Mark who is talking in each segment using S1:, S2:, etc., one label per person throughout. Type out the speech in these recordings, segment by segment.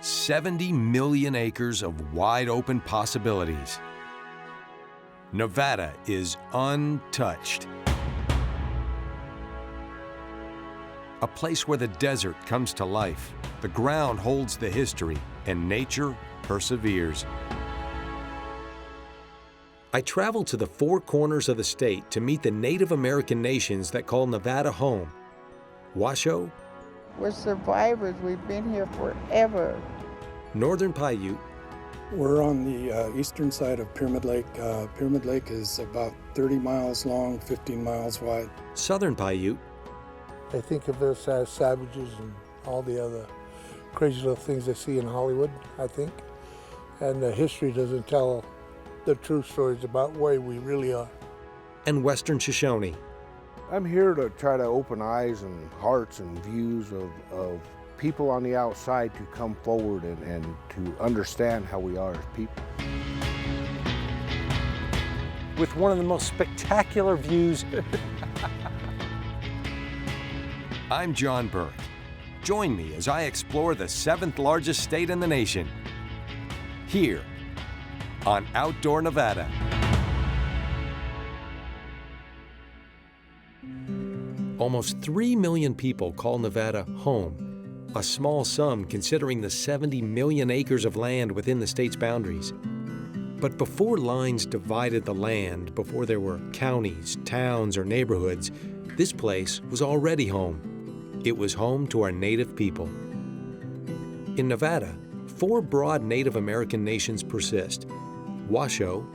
S1: 70 million acres of wide-open possibilities. Nevada is untouched. A place where the desert comes to life, the ground holds the history, and nature perseveres. I traveled to the four corners of the state to meet the Native American nations that call Nevada home. Washoe.
S2: We're survivors. We've been here forever.
S1: Northern Paiute.
S3: We're on the eastern side of Pyramid Lake. Pyramid Lake is about 30 miles long, 15 miles wide.
S1: Southern Paiute.
S4: They think of us as savages and all the other crazy little things they see in Hollywood, I think. And history doesn't tell the true stories about where we really are.
S1: And Western Shoshone.
S5: I'm here to try to open eyes and hearts and views of people on the outside to come forward and to understand how we are as people.
S1: With one of the most spectacular views. I'm John Burke. Join me as I explore the 7th largest state in the nation, here on Outdoor Nevada. Almost 3 million people call Nevada home, a small sum considering the 70 million acres of land within the state's boundaries. But before lines divided the land, before there were counties, towns, or neighborhoods, this place was already home. It was home to our native people. In Nevada, 4 broad Native American nations persist: Washoe,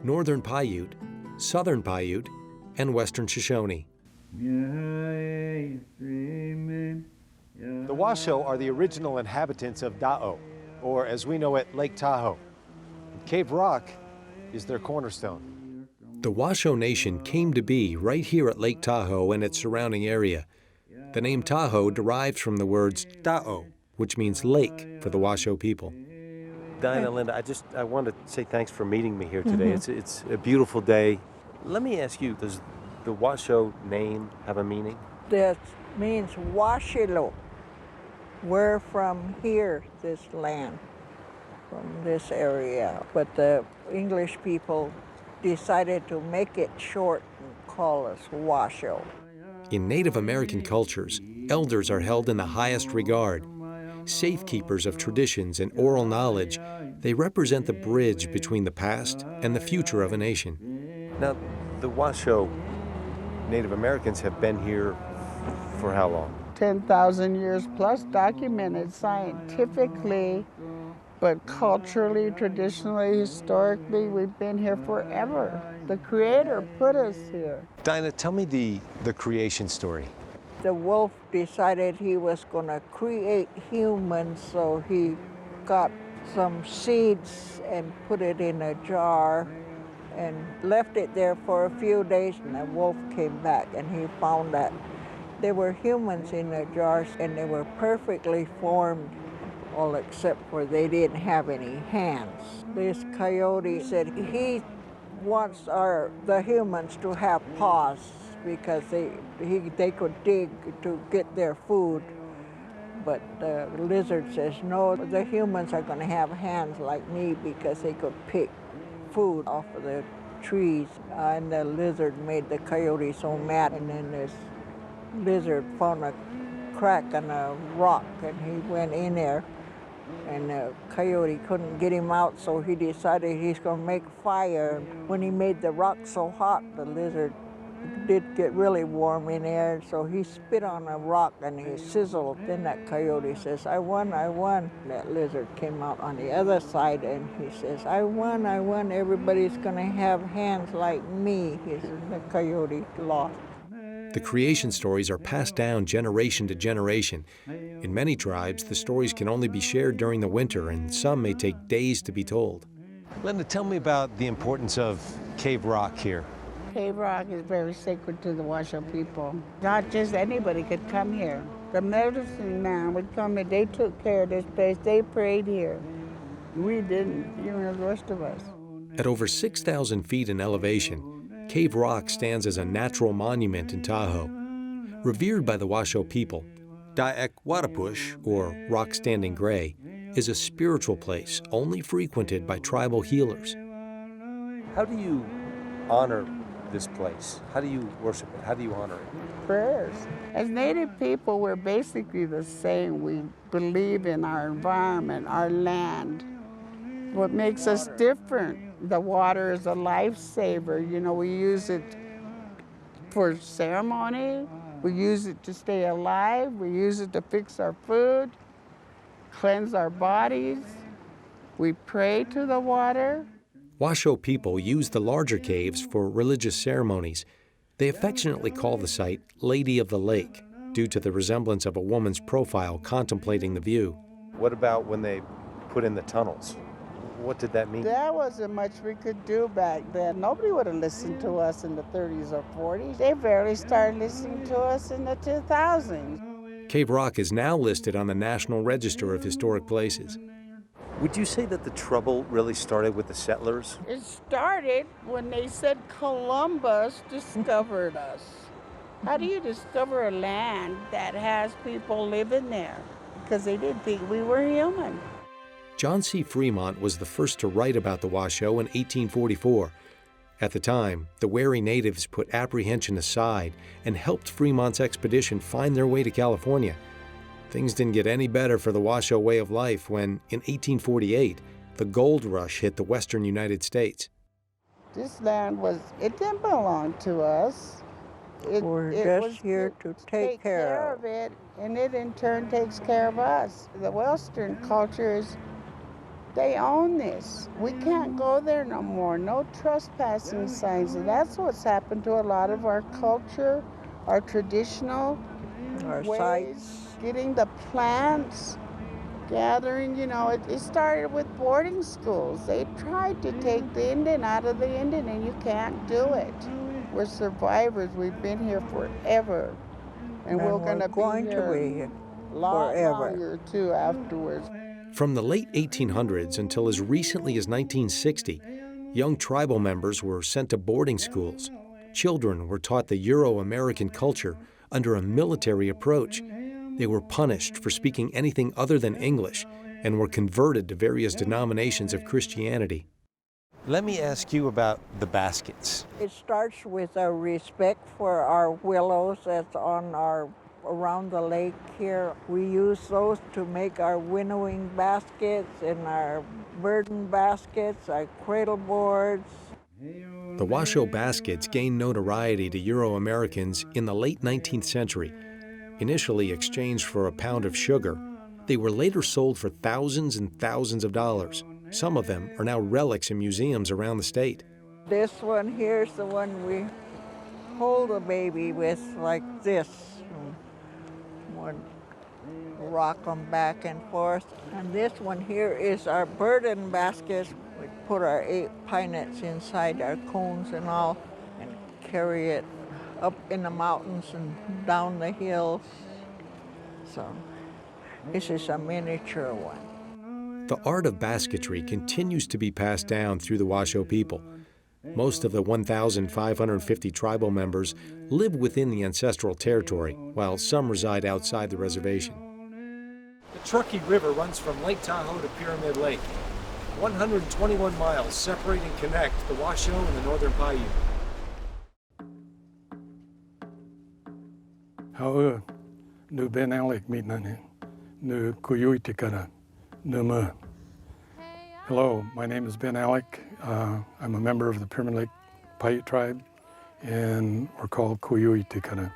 S1: Northern Paiute, Southern Paiute, and Western Shoshone.
S6: The Washoe are the original inhabitants of Tahoe, or as we know it, Lake Tahoe. Cave Rock is their cornerstone.
S1: The Washoe Nation came to be right here at Lake Tahoe and its surrounding area. The name Tahoe derives from the words Ta'o, which means lake for the Washoe people.
S7: Dinah, Linda, I want to say thanks for meeting me here today. It's a beautiful day. Let me ask you, does the Washoe name have a meaning?
S2: That means Washilo. We're from here, this land, from this area. But the English people decided to make it short and call us Washoe.
S1: In Native American cultures, elders are held in the highest regard. Safekeepers of traditions and oral knowledge, they represent the bridge between the past and the future of a nation.
S7: Now, the Washoe Native Americans have been here for how long?
S2: 10,000 years plus, documented scientifically, but culturally, traditionally, historically, we've been here forever. The Creator put us here.
S6: Dinah, tell me the creation story.
S2: The wolf decided he was going to create humans, so he got some seeds and put it in a jar and left it there for a few days, and the wolf came back and he found that there were humans in the jars and they were perfectly formed, all except for they didn't have any hands. This coyote said he wants the humans to have paws because they could dig to get their food. But the lizard says, no, the humans are going to have hands like me because they could pick food off of the trees. And the lizard made the coyote so mad, and then this lizard found a crack in a rock and he went in there, and the coyote couldn't get him out, so he decided he's going to make fire. When he made the rock so hot, the lizard did get really warm in there, so he spit on a rock and he sizzled. Then that coyote says, I won, I won. That lizard came out on the other side and he says, I won, everybody's gonna have hands like me. The coyote lost.
S1: The creation stories are passed down generation to generation. In many tribes, the stories can only be shared during the winter, and some may take days to be told.
S6: Linda, tell me about the importance of Cave Rock here.
S2: Cave Rock is very sacred to the Washoe people. Not just anybody could come here. The medicine man would come here. They took care of this place. They prayed here. We didn't, the rest of us.
S1: At over 6,000 feet in elevation, Cave Rock stands as a natural monument in Tahoe. Revered by the Washoe people, Daek Wadapush, or Rock Standing Gray, is a spiritual place only frequented by tribal healers.
S7: How do you honor this place? How do you worship it? How do you honor it?
S8: Prayers. As Native people, we're basically the same. We believe in our environment, our land. What makes us different, the water is a lifesaver. You know, we use it for ceremony. We use it to stay alive. We use it to fix our food, cleanse our bodies. We pray to the water.
S1: Washoe people use the larger caves for religious ceremonies. They affectionately call the site Lady of the Lake, due to the resemblance of a woman's profile contemplating the view.
S7: What about when they put in the tunnels? What did that mean?
S8: There wasn't much we could do back then. Nobody would have listened to us in the 30s or 40s. They barely started listening to us in the 2000s.
S1: Cave Rock is now listed on the National Register of Historic Places.
S7: Would you say that the trouble really started with the settlers?
S8: It started when they said Columbus discovered us. How do you discover a land that has people living there? Because they didn't think we were human.
S1: John C. Fremont was the first to write about the Washoe in 1844. At the time, the wary natives put apprehension aside and helped Fremont's expedition find their way to California. Things didn't get any better for the Washoe way of life when, in 1848, the gold rush hit the western United States.
S8: This land it didn't belong to us.
S2: We're just here to take care
S8: of it, and it in turn takes care of us. The Western cultures, they own this. We can't go there no more. No trespassing signs. And that's what's happened to a lot of our culture, our traditional
S2: our
S8: ways,
S2: sites.
S8: Getting the plants, gathering, you know, it started with boarding schools. They tried to take the Indian out of the Indian, and you can't do it. We're survivors. We've been here forever. And we're going to be here longer, too, afterwards.
S1: From the late 1800s until as recently as 1960, young tribal members were sent to boarding schools. Children were taught the Euro-American culture under a military approach. They were punished for speaking anything other than English and were converted to various denominations of Christianity.
S7: Let me ask you about the baskets.
S2: It starts with a respect for our willows that's around the lake here. We use those to make our winnowing baskets and our burden baskets, our cradle boards.
S1: The Washoe baskets gained notoriety to Euro-Americans in the late 19th century. Initially exchanged for a pound of sugar, they were later sold for thousands and thousands of dollars. Some of them are now relics in museums around the state.
S2: This one here is the one we hold a baby with, like this. One rock them back and forth. And this one here is our burden baskets. We put our 8 pine nuts inside our cones and all and carry it up in the mountains and down the hills. So this is a miniature one.
S1: The art of basketry continues to be passed down through the Washoe people. Most of the 1,550 tribal members live within the ancestral territory, while some reside outside the reservation.
S9: The Truckee River runs from Lake Tahoe to Pyramid Lake. 121 miles separate and connect the Washoe and the Northern Paiute.
S3: How nu Ben Alec mitnane nu kuyuitikara numa. Hello, my name is Ben Alec. I'm a member of the Pyramid Lake Paiute tribe, and we're called Kuyuitikara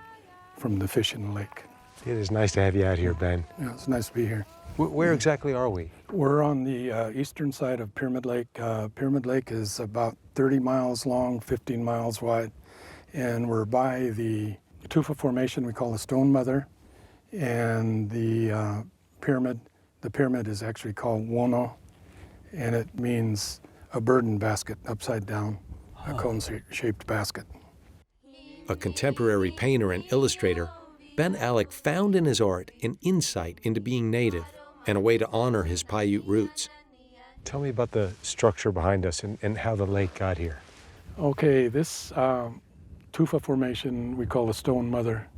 S3: from the fish in the lake.
S6: It is nice to have you out here, Ben.
S3: Yeah, it's nice to be here.
S6: Where exactly are we?
S3: We're on the eastern side of Pyramid Lake. Pyramid Lake is about 30 miles long, 15 miles wide, and we're by the tufa formation we call the Stone Mother, and the pyramid. The pyramid is actually called Wono, and it means a burden basket, upside down, a cone-shaped basket.
S1: A contemporary painter and illustrator, Ben Alec found in his art an insight into being native and a way to honor his Paiute roots.
S6: Tell me about the structure behind us and how the lake got here.
S3: Okay, this tufa formation we call the Stone Mother,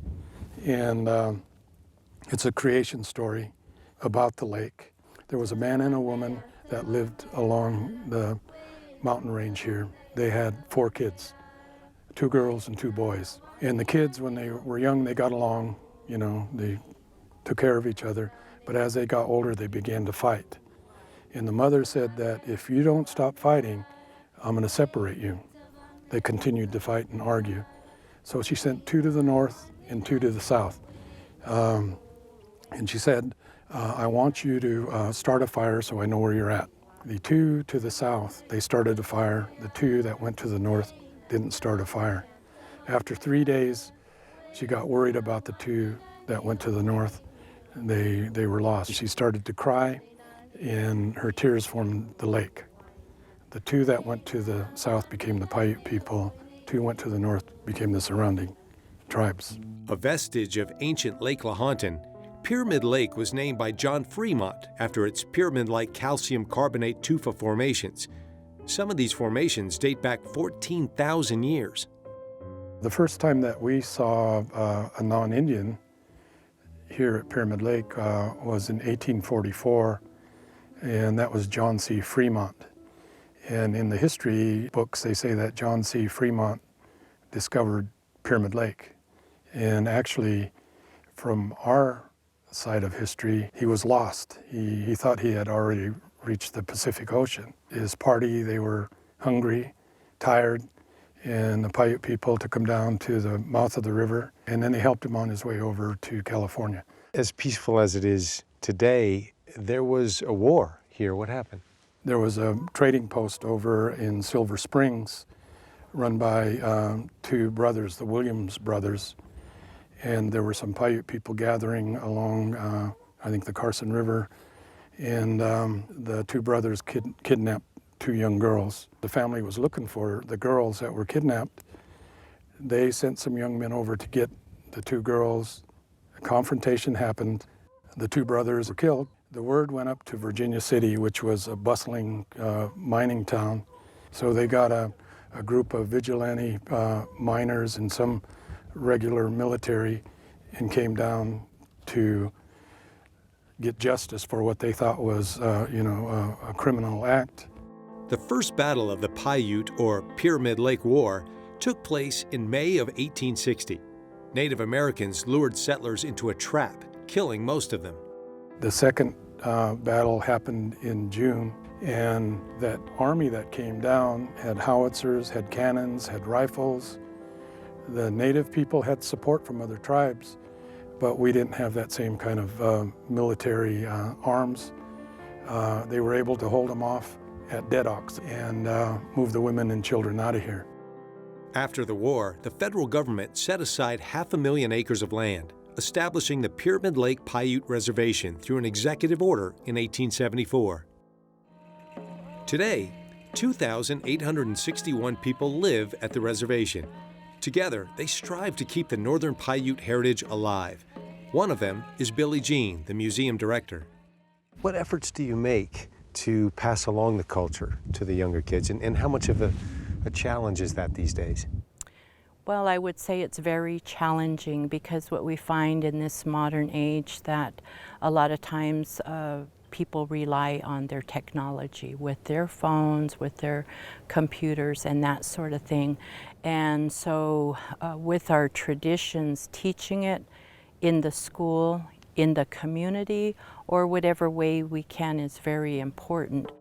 S3: and it's a creation story about the lake. There was a man and a woman that lived along the mountain range here. They had 4 kids, 2 girls and 2 boys. And the kids, when they were young, they got along, you know, they took care of each other. But as they got older, they began to fight. And the mother said that if you don't stop fighting, I'm going to separate you. They continued to fight and argue. So she sent 2 to the north and 2 to the south. And she said, I want you to start a fire so I know where you're at. The 2 to the south, they started a fire. The 2 that went to the north didn't start a fire. After 3 days, she got worried about the 2 that went to the north. They were lost. She started to cry, and her tears formed the lake. The 2 that went to the south became the Paiute people. 2 went to the north, became the surrounding tribes.
S1: A vestige of ancient Lake Lahontan, Pyramid Lake was named by John Fremont after its pyramid-like calcium carbonate tufa formations. Some of these formations date back 14,000 years.
S3: The first time that we saw a non-Indian here at Pyramid Lake was in 1844, and that was John C. Fremont. And in the history books, they say that John C. Fremont discovered Pyramid Lake. And actually, from our side of history, he was lost. He thought he had already reached the Pacific Ocean. His party, they were hungry, tired, and the Paiute people took him down to the mouth of the river, and then they helped him on his way over to California.
S6: As peaceful as it is today, there was a war here. What happened?
S3: There was a trading post over in Silver Springs run by 2 brothers, the Williams brothers, and there were some Paiute people gathering along, I think, the Carson River, and the 2 brothers kidnapped 2 young girls. The family was looking for the girls that were kidnapped. They sent some young men over to get the 2 girls. A confrontation happened. The 2 brothers were killed. The word went up to Virginia City, which was a bustling mining town. So they got a group of vigilante miners and some regular military and came down to get justice for what they thought was, a criminal act.
S1: The first battle of the Paiute, or Pyramid Lake War, took place in May of 1860. Native Americans lured settlers into a trap, killing most of them.
S3: The second battle happened in June, and that army that came down had howitzers, had cannons, had rifles. The native people had support from other tribes, but we didn't have that same kind of military arms. They were able to hold them off at deadlocks and move the women and children out of here.
S1: After the war, the federal government set aside 500,000 acres of land, establishing the Pyramid Lake Paiute Reservation through an executive order in 1874. Today, 2,861 people live at the reservation. Together, they strive to keep the Northern Paiute heritage alive. One of them is Billy Jean, the museum director.
S6: What efforts do you make to pass along the culture to the younger kids, and how much of a challenge is that these days?
S10: Well, I would say it's very challenging because what we find in this modern age that a lot of times people rely on their technology with their phones, with their computers and that sort of thing. And so with our traditions, teaching it in the school, in the community, or whatever way we can is very important.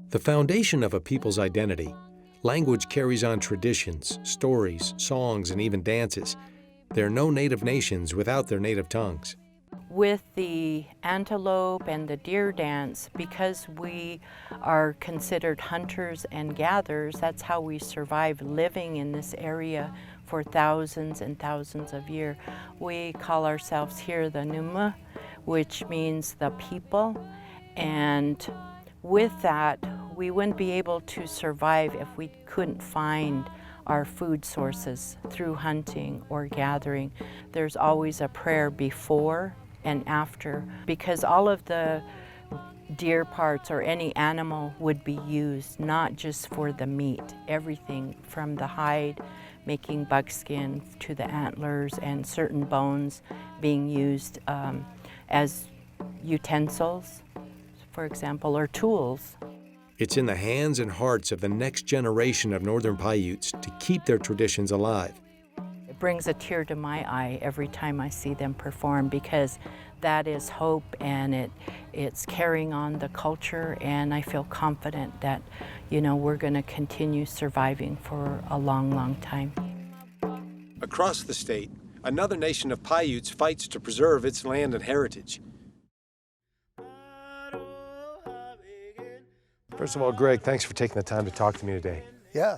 S1: The foundation of a people's identity. Language carries on traditions, stories, songs, and even dances. There are no native nations without their native tongues.
S10: With the antelope and the deer dance, because we are considered hunters and gatherers, that's how we survive living in this area for thousands and thousands of years. We call ourselves here the Numa, which means the people, and with that, we wouldn't be able to survive if we couldn't find our food sources through hunting or gathering. There's always a prayer before and after, because all of the deer parts or any animal would be used, not just for the meat, everything from the hide, making buckskin, to the antlers and certain bones being used as utensils for example, or tools.
S1: It's in the hands and hearts of the next generation of Northern Paiutes to keep their traditions alive.
S10: It brings a tear to my eye every time I see them perform, because that is hope, and it's carrying on the culture, and I feel confident that, you know, we're going to continue surviving for a long, long time.
S1: Across the state, another nation of Paiutes fights to preserve its land and heritage.
S6: First of all, Greg, thanks for taking the time to talk to me today.
S4: Yeah,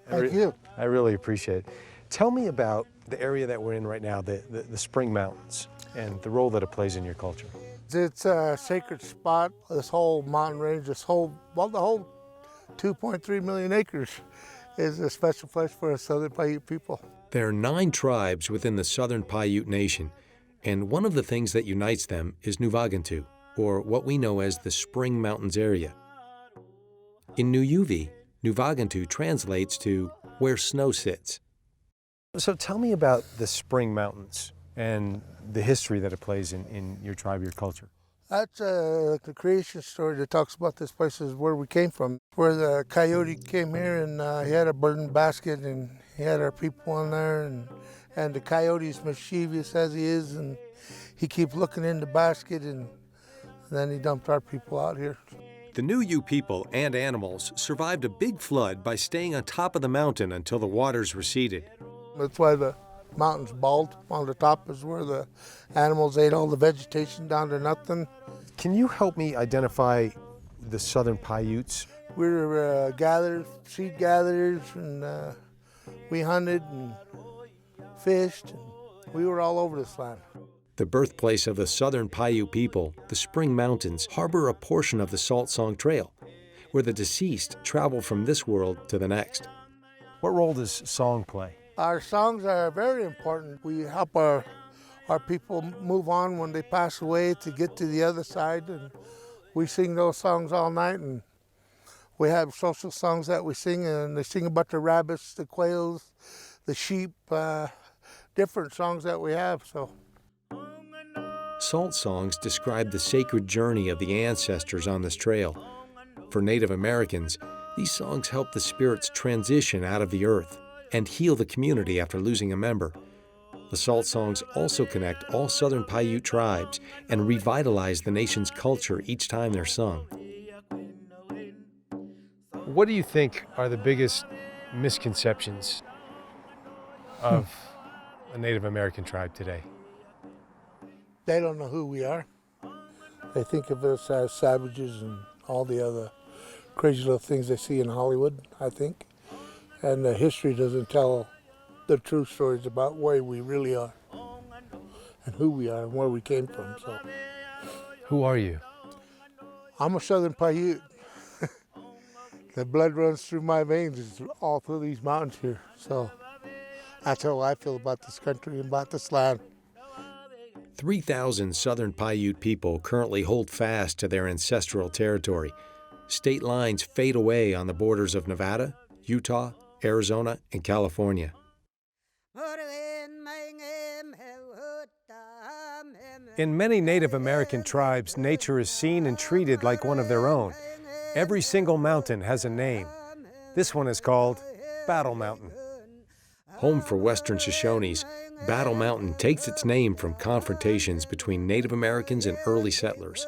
S4: thank you.
S6: I really appreciate it. Tell me about the area that we're in right now, the Spring Mountains, and the role that it plays in your culture.
S4: It's a sacred spot. This whole mountain range, the whole 2.3 million acres is a special place for us Southern Paiute people.
S1: There are 9 tribes within the Southern Paiute Nation, and one of the things that unites them is Nuvagantu, or what we know as the Spring Mountains area. In Nuyuvi, Nuvagantu translates to where snow sits.
S6: So tell me about the Spring Mountains and the history that it plays in your tribe, your culture.
S4: That's the creation story that talks about this place is where we came from, where the coyote came here and he had a burden basket and he had our people on there, and the coyote's mischievous as he is, and he keeps looking in the basket, and then he dumped our people out here.
S1: The Nuyu people and animals survived a big flood by staying on top of the mountain until the waters receded.
S4: That's why the mountain's bald. On the top is where the animals ate all the vegetation down to nothing.
S6: Can you help me identify the Southern Paiutes?
S4: We were seed gatherers, and we hunted and fished, and we were all over this land.
S1: The birthplace of the Southern Paiute people, the Spring Mountains harbor a portion of the Salt Song Trail, where the deceased travel from this world to the next.
S6: What role does song play?
S4: Our songs are very important. We help our people move on when they pass away to get to the other side, and we sing those songs all night, and we have social songs that we sing, and they sing about the rabbits, the quails, the sheep, different songs that we have. So.
S1: Salt songs describe the sacred journey of the ancestors on this trail. For Native Americans, these songs help the spirits transition out of the earth and heal the community after losing a member. The Salt songs also connect all Southern Paiute tribes and revitalize the nation's culture each time they're sung.
S6: What do you think are the biggest misconceptions of a Native American tribe today?
S4: They don't know who we are. They think of us as savages and all the other crazy little things they see in Hollywood, I think. And the history doesn't tell the true stories about where we really are and who we are and where we came from. So,
S6: who are you?
S4: I'm a Southern Paiute. The blood runs through my veins. It's all through these mountains here. So that's how I feel about this country and about this land.
S1: 3,000 Southern Paiute people currently hold fast to their ancestral territory. State lines fade away on the borders of Nevada, Utah, Arizona, and California.
S6: In many Native American tribes, nature is seen and treated like one of their own. Every single mountain has a name. This one is called Battle Mountain.
S1: Home for Western Shoshones, Battle Mountain takes its name from confrontations between Native Americans and early settlers.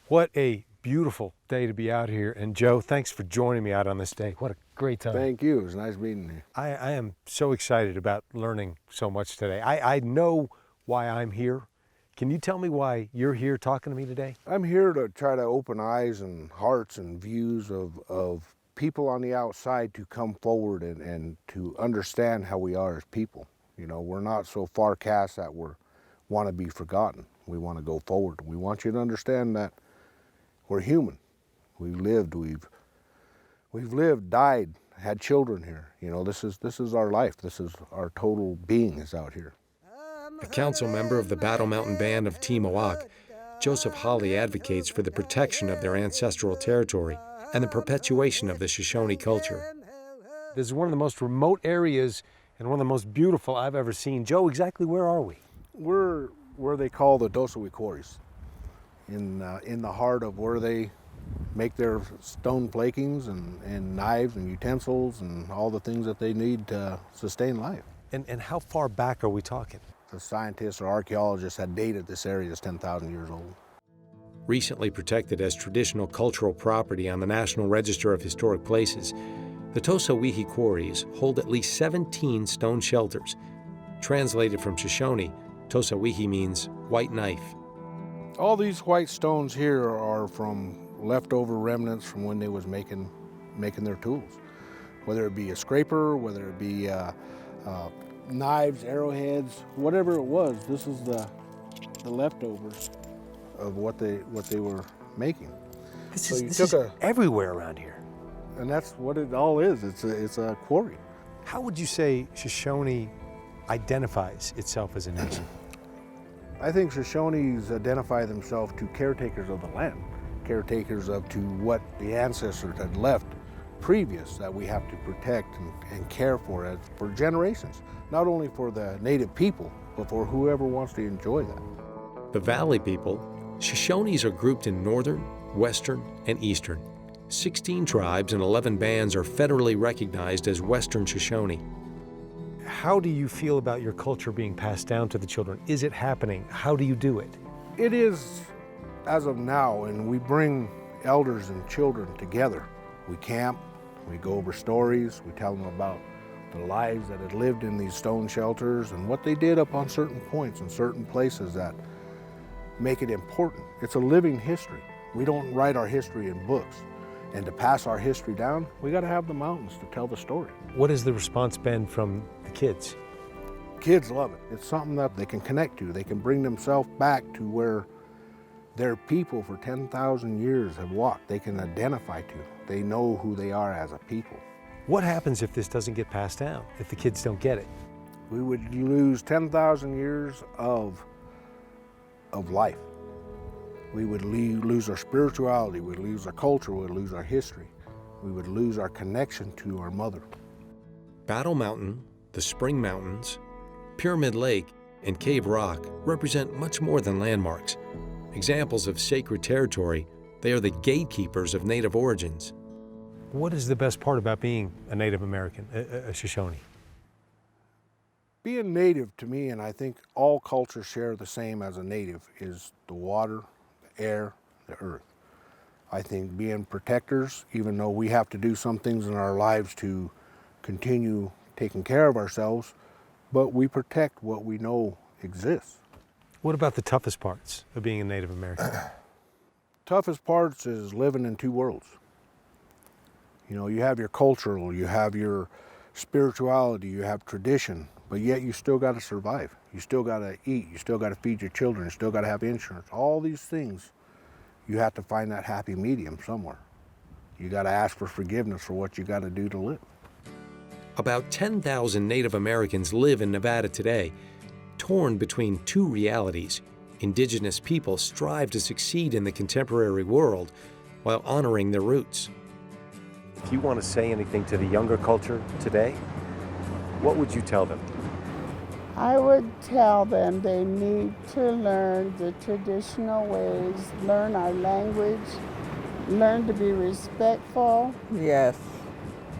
S6: What a beautiful day to be out here. And Joe, thanks for joining me out on this day. What a great time.
S5: Thank you. It was nice meeting you.
S6: I am so excited about learning so much today. I know why I'm here. Can you tell me why you're here talking to me today?
S5: I'm here to try to open eyes and hearts and views of people on the outside to come forward and to understand how we are as people. You know, we're not so far cast that we want to be forgotten. We want to go forward. We want you to understand that we're human. We've lived, died, had children here. You know, this is our life. This is our total being is out here.
S1: A council member of the Battle Mountain Band of Timawak, Joseph Hawley advocates for the protection of their ancestral territory and the perpetuation of the Shoshone culture.
S6: This is one of the most remote areas and one of the most beautiful I've ever seen. Joe, exactly where are we?
S5: We're where they call the Tosawihi Quarries. in the heart of where they make their stone flakings and knives and utensils and all the things that they need to sustain life.
S6: And how far back are we talking?
S5: The scientists or archaeologists had dated this area as 10,000 years old.
S1: Recently protected as traditional cultural property on the National Register of Historic Places, the Tosawihi Quarries hold at least 17 stone shelters. Translated from Shoshone, Tosawihi means white knife.
S5: All these white stones here are from leftover remnants from when they was making their tools. Whether it be a scraper, whether it be knives, arrowheads, whatever it was, this is the leftovers of what they were making.
S6: This is everywhere around here.
S5: And that's what it all is. It's a quarry.
S6: How would you say Shoshone identifies itself as a nation?
S5: I think Shoshones identify themselves to caretakers of the land, caretakers of to what the ancestors had left previous that we have to protect and care for for generations, not only for the native people, but for whoever wants to enjoy that.
S1: The Valley people, Shoshones are grouped in Northern, Western, and Eastern. 16 tribes and 11 bands are federally recognized as Western Shoshone.
S6: How do you feel about your culture being passed down to the children? Is it happening? How do you do it?
S5: It is as of now, and we bring elders and children together. We camp, we go over stories, we tell them about the lives that had lived in these stone shelters and what they did up on certain points and certain places that make it important. It's a living history. We don't write our history in books. And to pass our history down, we got to have the mountains to tell the story.
S6: What has the response been from the kids?
S5: Kids love it. It's something that they can connect to. They can bring themselves back to where their people for 10,000 years have walked. They can identify to. They know who they are as a people.
S6: What happens if this doesn't get passed down, if the kids don't get it?
S5: We would lose 10,000 years of life. We would lose our spirituality, we'd lose our culture, we'd lose our history. We would lose our connection to our mother.
S1: Battle Mountain, the Spring Mountains, Pyramid Lake, and Cave Rock represent much more than landmarks. Examples of sacred territory, they are the gatekeepers of Native origins.
S6: What is the best part about being a Native American, a Shoshone?
S5: Being Native to me, and I think all cultures share the same as a Native, is the water, the air, the earth. I think being protectors, even though we have to do some things in our lives to continue taking care of ourselves, but we protect what we know exists.
S6: What about the toughest parts of being a Native American?
S5: Toughest parts is living in two worlds. You know, you have your cultural, you have your spirituality, you have tradition, but yet you still got to survive. You still got to eat, you still got to feed your children, you still got to have insurance. All these things, you have to find that happy medium somewhere. You got to ask for forgiveness for what you got to do to live.
S1: About 10,000 Native Americans live in Nevada today, torn between two realities. Indigenous people strive to succeed in the contemporary world while honoring their roots.
S7: If you want to say anything to the younger culture today, what would you tell them?
S8: I would tell them they need to learn the traditional ways, learn our language, learn to be respectful.
S2: Yes.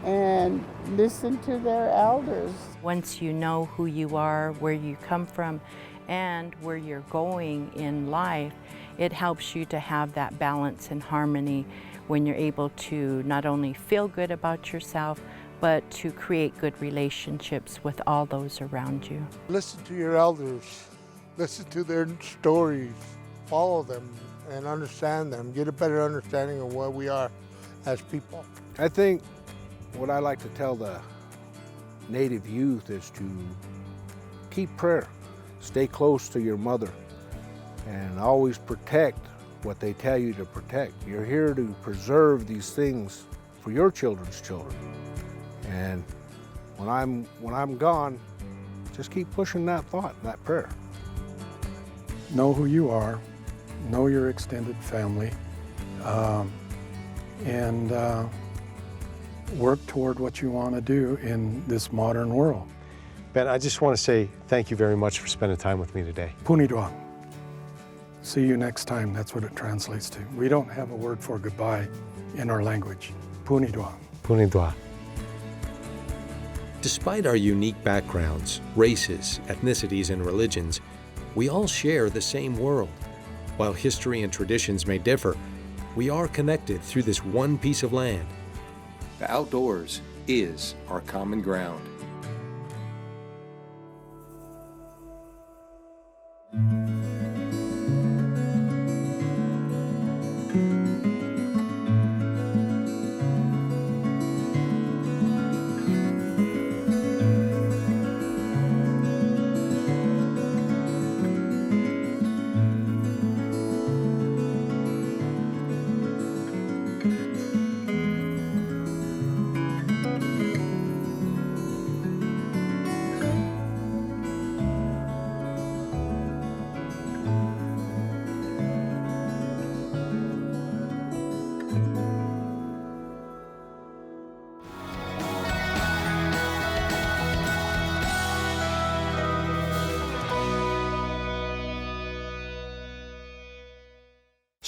S8: And listen to their elders.
S10: Once you know who you are, where you come from, and where you're going in life, it helps you to have that balance and harmony when you're able to not only feel good about yourself, but to create good relationships with all those around you.
S4: Listen to your elders, listen to their stories, follow them and understand them, get a better understanding of what we are as people.
S5: I think what I like to tell the Native youth is to keep prayer, stay close to your mother, and always protect what they tell you to protect. You're here to preserve these things for your children's children. And when I'm gone, just keep pushing that thought, that prayer.
S3: Know who you are, know your extended family, and work toward what you want to do in this modern world.
S6: Ben, I just want to say thank you very much for spending time with me today.
S3: Punidwa. See you next time, that's what it translates to. We don't have a word for goodbye in our language. Punidwa.
S6: Punidwa.
S1: Despite our unique backgrounds, races, ethnicities, and religions, we all share the same world. While history and traditions may differ, we are connected through this one piece of land.
S11: The outdoors is our common ground.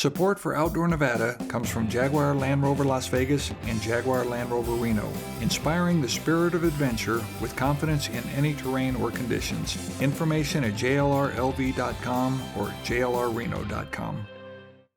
S12: Support for Outdoor Nevada comes from Jaguar Land Rover Las Vegas and Jaguar Land Rover Reno, inspiring the spirit of adventure with confidence in any terrain or conditions. Information at jlrlv.com or jlrreno.com.